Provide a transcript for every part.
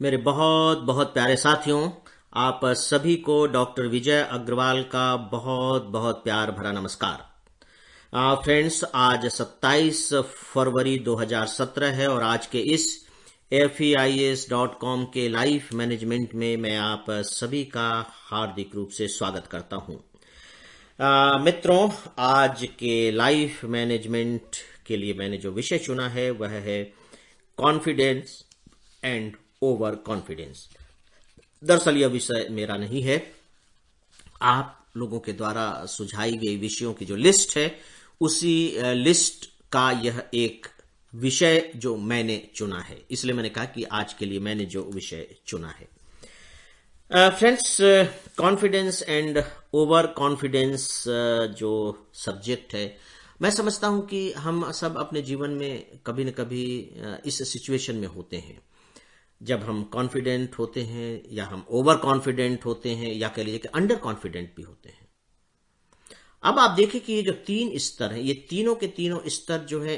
मेरे बहुत बहुत प्यारे साथियों, आप सभी को डॉक्टर विजय अग्रवाल का बहुत बहुत प्यार भरा नमस्कार। फ्रेंड्स, आज 27 फरवरी 2017 है और आज के इस feis.com के लाइफ मैनेजमेंट में मैं आप सभी का हार्दिक रूप से स्वागत करता हूं। मित्रों, आज के लाइफ मैनेजमेंट के लिए मैंने जो विषय चुना है वह है कॉन्फिडेंस एंड ओवर कॉन्फिडेंस। दरअसल यह विषय मेरा नहीं है, आप लोगों के द्वारा सुझाई गई विषयों की जो लिस्ट है उसी लिस्ट का यह एक विषय जो मैंने चुना है, इसलिए मैंने कहा कि आज के लिए मैंने जो विषय चुना है। Friends, confidence and over confidence जो सब्जेक्ट है, मैं समझता हूं कि हम सब अपने जीवन में कभी न कभी इस सिचुएशन में होते हैं जब हम कॉन्फिडेंट होते हैं या हम ओवर कॉन्फिडेंट होते हैं या कह लीजिए कि अंडर कॉन्फिडेंट भी होते हैं। अब आप देखें कि ये जो तीन स्तर हैं, ये तीनों के तीनों स्तर जो है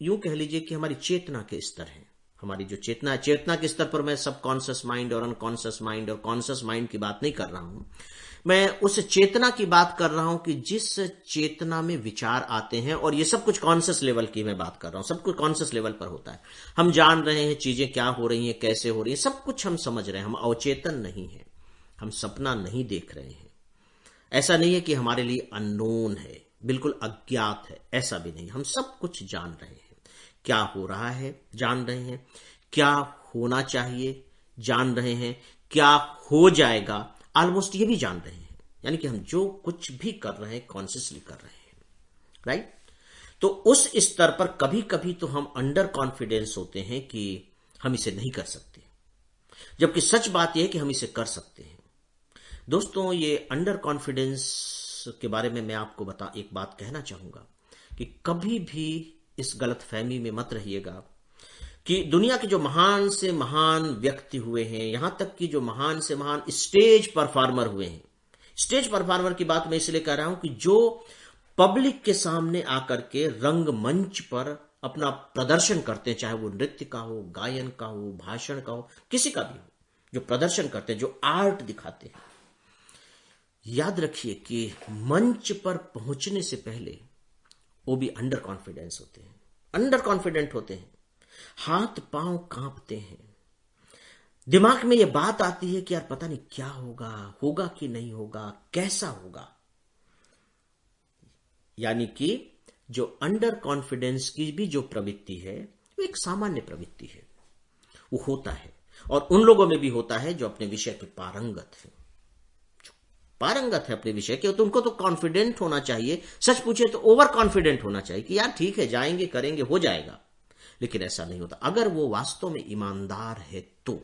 यूं कह लीजिए कि हमारी चेतना के स्तर हैं। हमारी जो चेतना के स्तर पर मैं सब कॉन्शियस माइंड और अनकॉन्शियस माइंड और कॉन्शियस माइंड की बात नहीं कर रहा हूं, मैं उस चेतना की बात कर रहा हूं कि जिस चेतना में विचार आते हैं, और ये सब कुछ कॉन्शियस लेवल की मैं बात कर रहा हूं, सब कुछ कॉन्शियस लेवल पर होता है। हम जान रहे हैं चीजें क्या हो रही हैं, कैसे हो रही हैं, सब कुछ हम समझ रहे हैं। हम अवचेतन नहीं है, हम सपना नहीं देख रहे हैं। ऐसा नहीं है कि हमारे लिए अननोन है, बिल्कुल अज्ञात है, ऐसा भी नहीं। हम सब कुछ जान रहे हैं, क्या हो रहा है जान रहे हैं, क्या होना चाहिए जान रहे हैं, क्या हो जाएगा ऑलमोस्ट ये भी जान रहे हैं। यानी कि हम जो कुछ भी कर रहे हैं कॉन्शियसली कर रहे हैं, राइट। तो उस स्तर पर कभी कभी तो हम अंडर कॉन्फिडेंस होते हैं कि हम इसे नहीं कर सकते, जबकि सच बात यह है कि हम इसे कर सकते हैं। दोस्तों, ये अंडर कॉन्फिडेंस के बारे में मैं आपको एक बात कहना चाहूंगा कि कभी भी इस गलत फहमी में मत रहिएगा कि दुनिया के जो महान से महान व्यक्ति हुए हैं, यहां तक कि जो महान से महान स्टेज परफॉर्मर हुए हैं, स्टेज परफॉर्मर की बात मैं इसलिए कह रहा हूं कि जो पब्लिक के सामने आकर के रंगमंच पर अपना प्रदर्शन करते हैं, चाहे वो नृत्य का हो, गायन का हो, भाषण का हो, किसी का भी हो, जो प्रदर्शन करते हैं, जो आर्ट दिखाते हैं, याद रखिए कि मंच पर पहुंचने से पहले वो भी अंडर कॉन्फिडेंस होते हैं, अंडर कॉन्फिडेंट होते हैं। हाथ पांव कांपते हैं, दिमाग में यह बात आती है कि यार पता नहीं क्या होगा, होगा कि नहीं होगा, कैसा होगा। यानी कि जो अंडर कॉन्फिडेंस की भी जो प्रवृत्ति है वो एक सामान्य प्रवृत्ति है, वो होता है। और उन लोगों में भी होता है जो अपने विषय के पारंगत है, पारंगत है अपने विषय के, तो उनको तो कॉन्फिडेंट होना चाहिए। सच पूछे तो ओवर कॉन्फिडेंट होना चाहिए कि यार ठीक है, जाएंगे, करेंगे, हो जाएगा। लेकिन ऐसा नहीं होता। अगर वो वास्तव में ईमानदार है तो,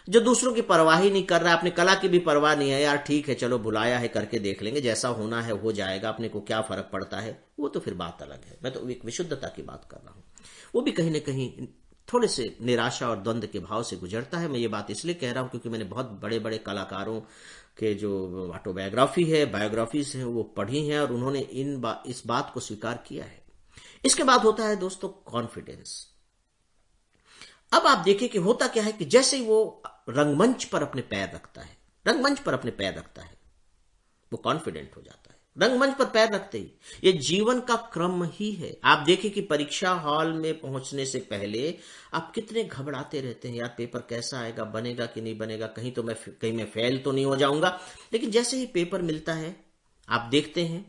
जो दूसरों की परवाह ही नहीं कर रहा है, अपनी कला की भी परवाह नहीं है, यार ठीक है चलो बुलाया है, करके देख लेंगे, जैसा होना है हो जाएगा, अपने को क्या फर्क पड़ता है, वो तो फिर बात अलग है। मैं तो एक विशुद्धता की बात कर रहा हूं। वो भी कहीं ना कहीं थोड़े से निराशा और द्वंद्व के भाव से गुजरता है। मैं ये बात इसलिए कह रहा हूं क्योंकि मैंने बहुत बड़े बड़े कलाकारों के जो ऑटोबायोग्राफी है, बायोग्राफीज हैं, वो पढ़ी हैं और उन्होंने इस बात को स्वीकार किया है। इसके बाद होता है दोस्तों कॉन्फिडेंस। अब आप देखिए कि होता क्या है कि जैसे ही वो रंगमंच पर अपने पैर रखता है, रंगमंच पर अपने पैर रखता है, वो कॉन्फिडेंट हो जाता है। रंगमंच पर पैर रखते ही, ये जीवन का क्रम ही है। आप देखिए कि परीक्षा हॉल में पहुंचने से पहले आप कितने घबराते रहते हैं, यार पेपर कैसा आएगा, बनेगा कि नहीं बनेगा, कहीं मैं फेल तो नहीं हो जाऊंगा। लेकिन जैसे ही पेपर मिलता है, आप देखते हैं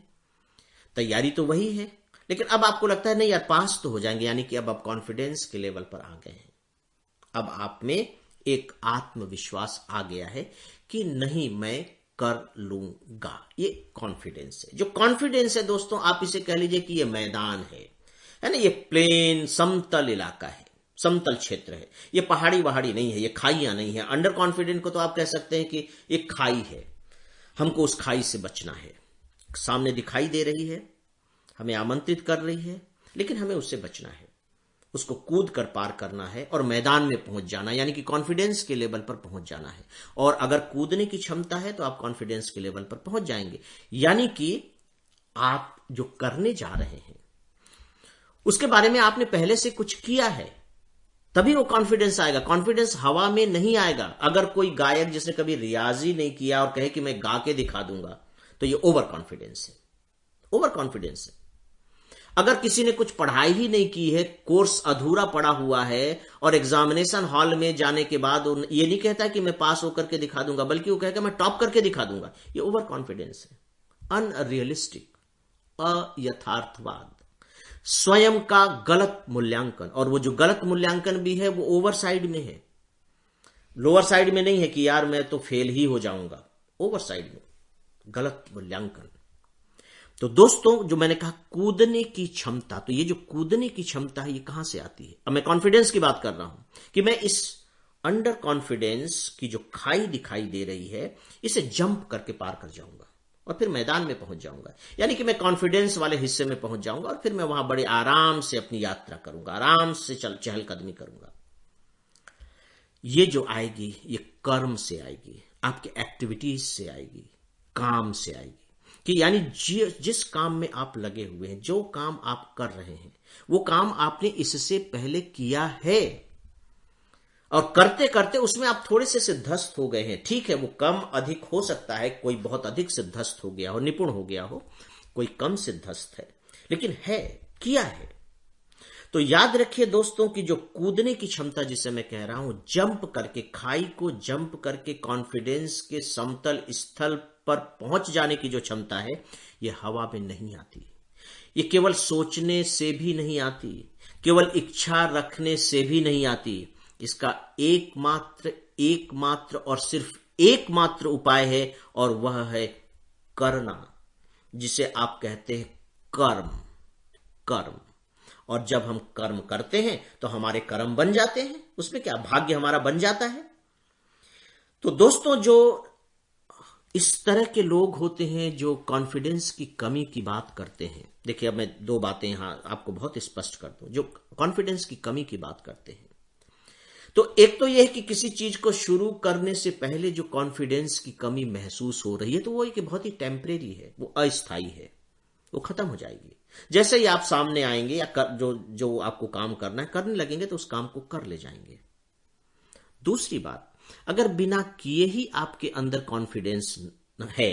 तैयारी तो वही है, लेकिन अब आपको लगता है नहीं यार पास तो हो जाएंगे। यानी कि अब आप कॉन्फिडेंस के लेवल पर आ गए हैं। अब आप में एक आत्मविश्वास आ गया है कि नहीं, मैं कर लूंगा। ये कॉन्फिडेंस है। जो कॉन्फिडेंस है दोस्तों, आप इसे कह लीजिए कि ये मैदान है ना, ये प्लेन समतल इलाका है, समतल क्षेत्र है, ये पहाड़ी वहाड़ी नहीं है, ये खाइयां नहीं है। अंडर कॉन्फिडेंट को तो आप कह सकते हैं कि एक खाई है, हमको उस खाई से बचना है। सामने दिखाई दे रही है, हमें आमंत्रित कर रही है, लेकिन हमें उससे बचना है, उसको कूद कर पार करना है और मैदान में पहुंच जाना, यानी कि कॉन्फिडेंस के लेवल पर पहुंच जाना है। और अगर कूदने की क्षमता है तो आप कॉन्फिडेंस के लेवल पर पहुंच जाएंगे। यानी कि आप जो करने जा रहे हैं उसके बारे में आपने पहले से कुछ किया है, तभी वो कॉन्फिडेंस आएगा। कॉन्फिडेंस हवा में नहीं आएगा। अगर कोई गायक जिसने कभी रियाज ही नहीं किया और कहे कि मैं गा के दिखा दूंगा, तो ये ओवर कॉन्फिडेंस है, ओवर कॉन्फिडेंस है। अगर किसी ने कुछ पढ़ाई ही नहीं की है, कोर्स अधूरा पड़ा हुआ है, और एग्जामिनेशन हॉल में जाने के बाद ये नहीं कहता कि मैं पास होकर के दिखा दूंगा, बल्कि वो कहेगा मैं टॉप करके दिखा दूंगा, ये ओवर कॉन्फिडेंस है, अनरियलिस्टिक, अयथार्थवाद, स्वयं का गलत मूल्यांकन। और वो जो गलत मूल्यांकन भी है वो ओवर साइड में है, लोअर साइड में नहीं है कि यार मैं तो फेल ही हो जाऊंगा, ओवर साइड में गलत मूल्यांकन। तो दोस्तों, जो मैंने कहा कूदने की क्षमता, तो ये जो कूदने की क्षमता है ये कहां से आती है? अब मैं कॉन्फिडेंस की बात कर रहा हूं कि मैं इस अंडर कॉन्फिडेंस की जो खाई दिखाई दे रही है, इसे जंप करके पार कर जाऊंगा और फिर मैदान में पहुंच जाऊंगा। यानी कि मैं कॉन्फिडेंस वाले हिस्से में पहुंच जाऊंगा और फिर मैं वहां बड़े आराम से अपनी यात्रा करूंगा, आराम से चहलकदमी करूंगा। ये जो आएगी ये कर्म से आएगी, आपके एक्टिविटीज से आएगी, काम से आएगी। कि यानी जिस काम में आप लगे हुए हैं, जो काम आप कर रहे हैं, वो काम आपने इससे पहले किया है और करते करते उसमें आप थोड़े से सिद्धस्त हो गए हैं। ठीक है, वो कम अधिक हो सकता है, कोई बहुत अधिक सिद्धस्त हो गया हो, निपुण हो गया हो, कोई कम सिद्धस्त है, लेकिन है, किया है। तो याद रखिए दोस्तों कि जो कूदने की क्षमता जिसे मैं कह रहा हूं, जंप करके, खाई को जंप करके कॉन्फिडेंस के समतल स्थल पर पहुंच जाने की जो क्षमता है, यह हवा में नहीं आती। ये केवल सोचने से भी नहीं आती, केवल इच्छा रखने से भी नहीं आती। इसका एकमात्र और सिर्फ एकमात्र उपाय है, और वह है करना, जिसे आप कहते हैं कर्म। कर्म। और जब हम कर्म करते हैं तो हमारे कर्म बन जाते हैं, उसमें क्या, भाग्य हमारा बन जाता है। तो दोस्तों, जो इस तरह के लोग होते हैं जो कॉन्फिडेंस की कमी की बात करते हैं, देखिए अब मैं दो बातें यहां आपको बहुत स्पष्ट कर दूं। जो कॉन्फिडेंस की कमी की बात करते हैं, तो एक तो यह है कि किसी चीज को शुरू करने से पहले जो कॉन्फिडेंस की कमी महसूस हो रही है, तो वो एक बहुत ही टेम्परेरी है, वो अस्थायी है, वो खत्म हो जाएगी। जैसे ही आप सामने आएंगे या जो आपको काम करना है करने लगेंगे, तो उस काम को कर ले जाएंगे। दूसरी बात, अगर बिना किए ही आपके अंदर कॉन्फिडेंस है,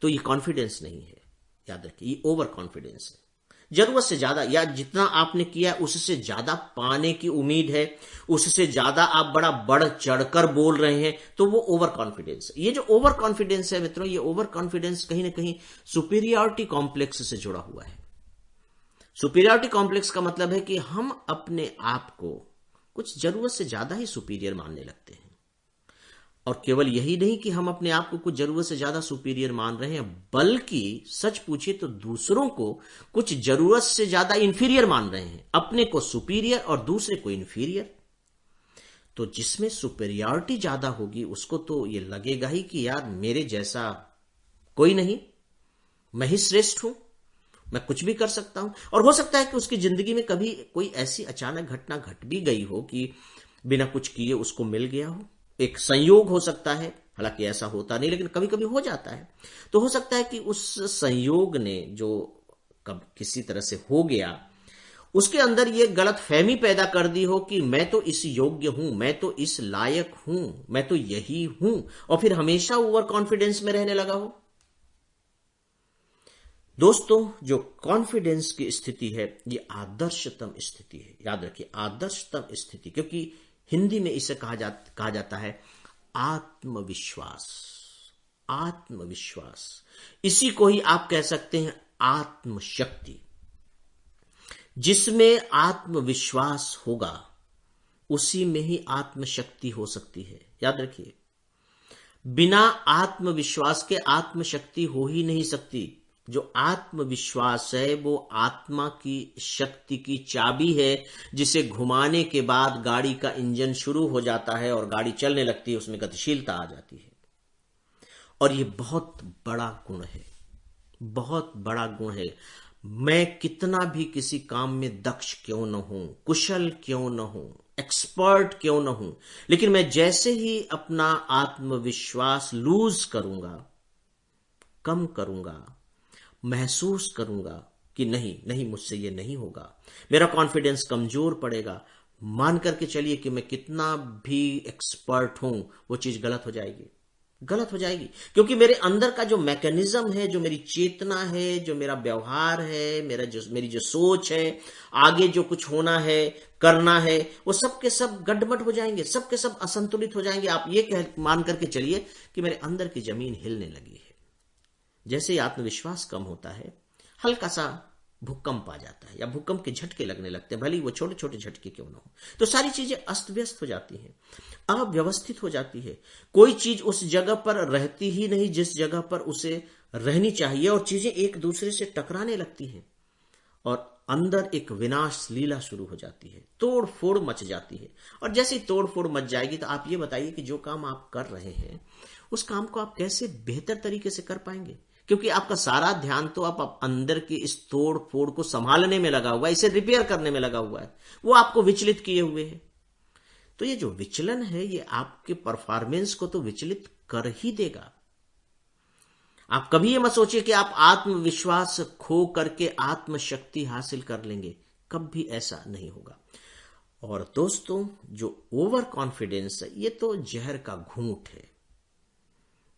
तो ये कॉन्फिडेंस नहीं है, याद रखिए, ये ओवर कॉन्फिडेंस है। जरूरत से ज्यादा या जितना आपने किया उससे ज्यादा पाने की उम्मीद है, उससे ज्यादा आप बड़ा बढ़ चढ़कर बोल रहे हैं, तो वो ओवर कॉन्फिडेंस है। ये जो ओवर कॉन्फिडेंस है मित्रों, ये ओवर कॉन्फिडेंस कहीं ना कहीं सुपीरियरिटी कॉम्प्लेक्स से जुड़ा हुआ है। सुपीरियरिटी कॉम्प्लेक्स का मतलब है कि हम अपने आप को कुछ जरूरत से ज्यादा ही सुपीरियर मानने लगते हैं। और केवल यही नहीं कि हम अपने आप को कुछ जरूरत से ज्यादा सुपीरियर मान रहे हैं, बल्कि सच पूछे तो दूसरों को कुछ जरूरत से ज्यादा इंफीरियर मान रहे हैं। अपने को सुपीरियर और दूसरे को इंफीरियर। तो जिसमें सुपीरियरिटी ज्यादा होगी उसको तो ये लगेगा ही कि यार मेरे जैसा कोई नहीं, मैं ही श्रेष्ठ हूं, मैं कुछ भी कर सकता हूं। और हो सकता है कि उसकी जिंदगी में कभी कोई ऐसी अचानक घटना घट भी गई हो कि बिना कुछ किए उसको मिल गया हो, एक संयोग हो सकता है। हालांकि ऐसा होता नहीं, लेकिन कभी कभी हो जाता है। तो हो सकता है कि उस संयोग ने जो किसी तरह से हो गया, उसके अंदर ये गलत फहमी पैदा कर दी हो कि मैं तो इस योग्य हूं, मैं तो इस लायक हूं, मैं तो यही हूं, और फिर हमेशा ओवर कॉन्फिडेंस में रहने लगा हो। दोस्तों, जो कॉन्फिडेंस की स्थिति है ये आदर्शतम स्थिति है। याद रखिए, आदर्शतम स्थिति, क्योंकि हिंदी में इसे कहा जाता है आत्मविश्वास। आत्मविश्वास, इसी को ही आप कह सकते हैं आत्मशक्ति। जिसमें आत्मविश्वास होगा उसी में ही आत्मशक्ति हो सकती है। याद रखिए, बिना आत्मविश्वास के आत्मशक्ति हो ही नहीं सकती। जो आत्मविश्वास है वो आत्मा की शक्ति की चाबी है, जिसे घुमाने के बाद गाड़ी का इंजन शुरू हो जाता है और गाड़ी चलने लगती है, उसमें गतिशीलता आ जाती है। और ये बहुत बड़ा गुण है, बहुत बड़ा गुण है। मैं कितना भी किसी काम में दक्ष क्यों न हूं, कुशल क्यों न हूं, एक्सपर्ट क्यों न हूं, लेकिन मैं जैसे ही अपना आत्मविश्वास लूज करूंगा, कम करूंगा, महसूस करूंगा कि नहीं नहीं, मुझसे ये नहीं होगा, मेरा कॉन्फिडेंस कमजोर पड़ेगा, मान करके चलिए कि मैं कितना भी एक्सपर्ट हूं, वो चीज गलत हो जाएगी, गलत हो जाएगी। क्योंकि मेरे अंदर का जो मैकेनिज्म है, जो मेरी चेतना है, जो मेरा व्यवहार है, मेरी जो सोच है, आगे जो कुछ होना है, करना है, वो सब के सब गड़बड़ हो जाएंगे, सब के सब असंतुलित हो जाएंगे। आप ये मान करके चलिए कि मेरे अंदर की जमीन हिलने लगी है। जैसे ही आत्मविश्वास कम होता है, हल्का सा भूकंप आ जाता है या भूकंप के झटके लगने लगते हैं, भले ही वो छोटे छोटे झटके क्यों ना हो, तो सारी चीजें अस्त व्यस्त हो जाती हैं, अव्यवस्थित हो जाती है। कोई चीज उस जगह पर रहती ही नहीं जिस जगह पर उसे रहनी चाहिए, और चीजें एक दूसरे से टकराने लगती हैं, और अंदर एक विनाश लीला शुरू हो जाती है, तोड़ फोड़ मच जाती है। और जैसे ही तोड़ फोड़ मच जाएगी, तो आप ये बताइए कि जो काम आप कर रहे हैं, उस काम को आप कैसे बेहतर तरीके से कर पाएंगे? क्योंकि आपका सारा ध्यान तो आप अंदर की इस तोड़ फोड़ को संभालने में लगा हुआ है, इसे रिपेयर करने में लगा हुआ है, वो आपको विचलित किए हुए है। तो ये जो विचलन है, ये आपके परफॉर्मेंस को तो विचलित कर ही देगा। आप कभी ये मत सोचिए कि आप आत्मविश्वास खो करके आत्मशक्ति हासिल कर लेंगे, कभी ऐसा नहीं होगा। और दोस्तों, जो ओवर कॉन्फिडेंस है, ये तो जहर का घूंट है,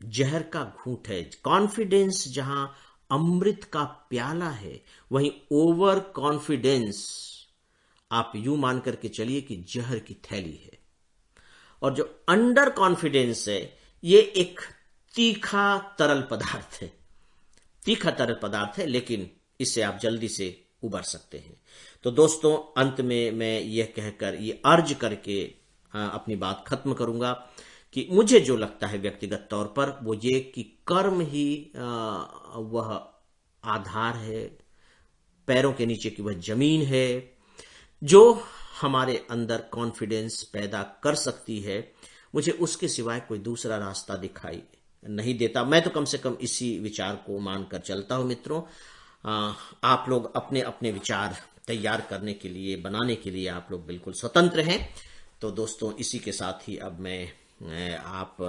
जहर का घूंट है। कॉन्फिडेंस जहां अमृत का प्याला है, वहीं ओवर कॉन्फिडेंस आप यूं मान करके चलिए कि जहर की थैली है। और जो अंडर कॉन्फिडेंस है, ये एक तीखा तरल पदार्थ है, तीखा तरल पदार्थ है, लेकिन इससे आप जल्दी से उबर सकते हैं। तो दोस्तों, अंत में मैं यह कहकर, ये अर्ज करके अपनी बात खत्म करूंगा कि मुझे जो लगता है व्यक्तिगत तौर पर, वो ये कि कर्म ही वह आधार है, पैरों के नीचे की वह जमीन है जो हमारे अंदर कॉन्फिडेंस पैदा कर सकती है। मुझे उसके सिवाय कोई दूसरा रास्ता दिखाई नहीं देता। मैं तो कम से कम इसी विचार को मानकर चलता हूं। मित्रों, आप लोग अपने अपने विचार तैयार करने के लिए, बनाने के लिए आप लोग बिल्कुल स्वतंत्र हैं। तो दोस्तों, इसी के साथ ही अब मैं आप